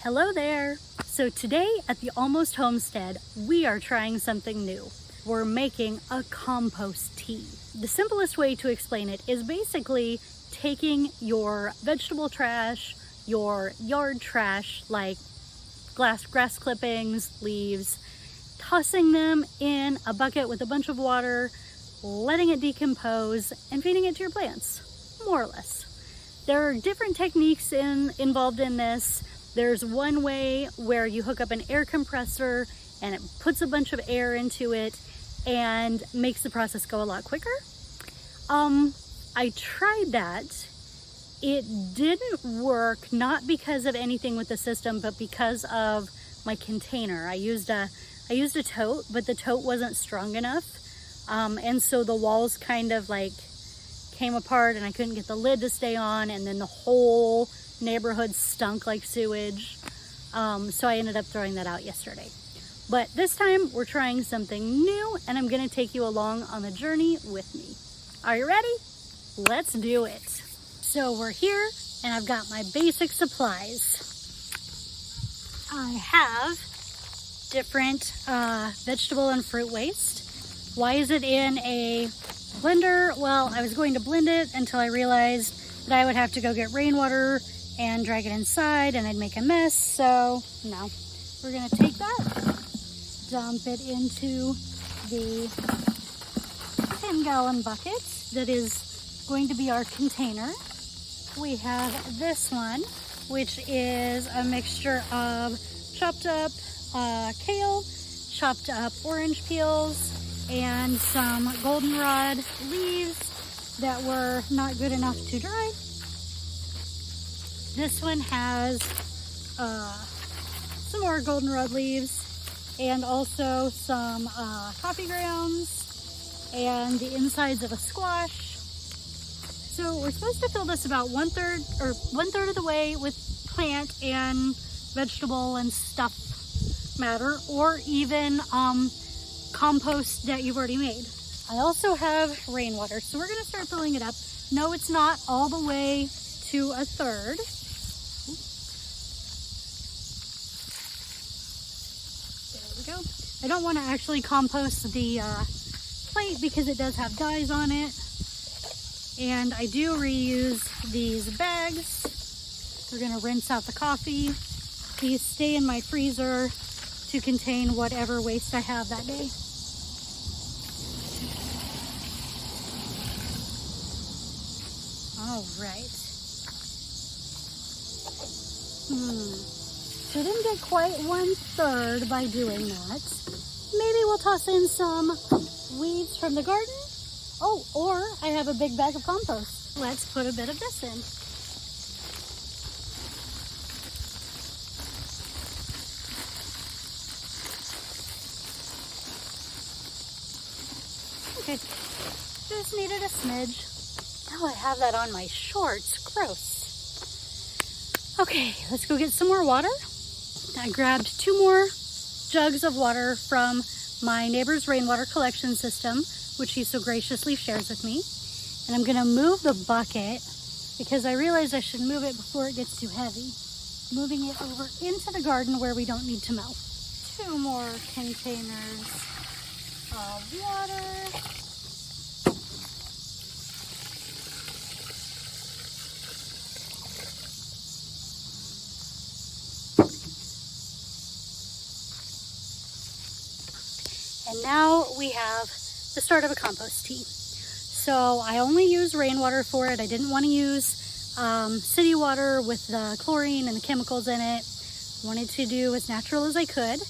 Hello there! So today at the Almost Homestead, we are trying something new. We're making a compost tea. The simplest way to explain it is basically taking your vegetable trash, your yard trash like grass clippings, leaves, tossing them in a bucket with a bunch of water, letting it decompose, and feeding it to your plants, more or less. There are different techniques involved in this. There's one way where you hook up an air compressor and it puts a bunch of air into it and makes the process go a lot quicker. I tried that. It didn't work, not because of anything with the system, but because of my container. I used a tote, but the tote wasn't strong enough. And so the walls kind of like came apart and I couldn't get the lid to stay on, and then the whole neighborhood stunk like sewage. So I ended up throwing that out yesterday. But this time we're trying something new, and I'm gonna take you along on the journey with me. Are you ready? Let's do it. So we're here and I've got my basic supplies. I have different vegetable and fruit waste. Why is it in a blender? Well, I was going to blend it until I realized that I would have to go get rainwater and drag it inside and I'd make a mess. So no, we're gonna take that, dump it into the 10-gallon bucket that is going to be our container. We have this one, which is a mixture of chopped up kale, chopped up orange peels, and some goldenrod leaves that were not good enough to dry. This one has some more goldenrod leaves and also some coffee grounds and the insides of a squash. So we're supposed to fill this about one third of the way with plant and vegetable and stuff matter, or even compost that you've already made. I also have rainwater, so we're gonna start filling it up. No, it's not all the way to a third. There we go. I don't want to actually compost the plate because it does have dyes on it. And I do reuse these bags. We're gonna rinse out the coffee. These stay in my freezer to contain whatever waste I have that day. All right. So I didn't get quite 1/3 by doing that. Maybe we'll toss in some weeds from the garden. Oh, or I have a big bag of compost. Let's put a bit of this in. Okay, just needed a smidge. Oh, I have that on my shorts. Gross. Okay, let's go get some more water. I grabbed 2 more jugs of water from my neighbor's rainwater collection system, which he so graciously shares with me. And I'm gonna move the bucket because I realized I should move it before it gets too heavy. Moving it over into the garden where we don't need to mow. 2 more containers of water. And now we have the start of a compost tea. So I only use rainwater for it. I didn't want to use city water with the chlorine and the chemicals in it. Wanted to do as natural as I could.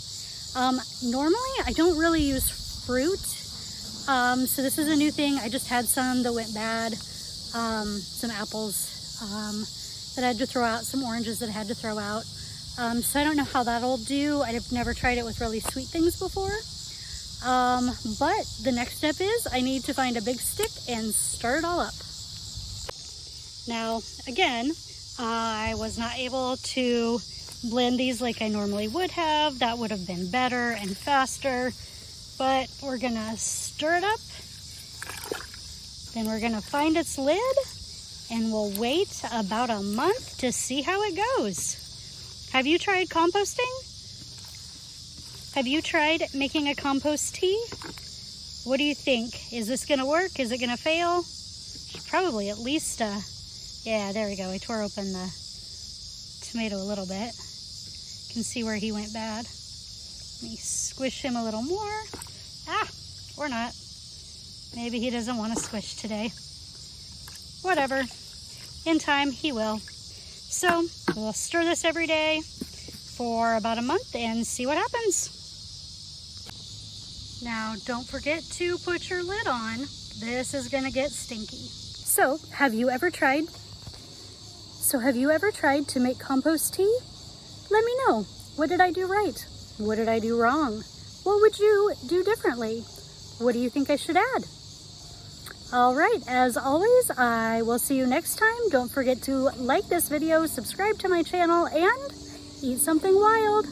Normally I don't really use fruit. So this is a new thing. I just had some that went bad. Some apples that I had to throw out, some oranges that I had to throw out. So I don't know how that'll do. I've never tried it with really sweet things before. But the next step is I need to find a big stick and stir it all up. Now, again, I was not able to blend these like I normally would have. That would have been better and faster, but we're gonna stir it up. Then we're gonna find its lid and we'll wait about a month to see how it goes. Have you tried composting? Have you tried making a compost tea? What do you think? Is this gonna work? Is it gonna fail? Should probably at least, yeah, there we go. I tore open the tomato a little bit. You can see where he went bad. Let me squish him a little more. Ah, or not. Maybe he doesn't want to squish today. Whatever. In time, he will. So we'll stir this every day for about a month and see what happens. Now, don't forget to put your lid on. This is gonna get stinky. So, have you ever tried to make compost tea? Let me know. What did I do right? What did I do wrong? What would you do differently? What do you think I should add? All right, as always, I will see you next time. Don't forget to like this video, subscribe to my channel, and eat something wild.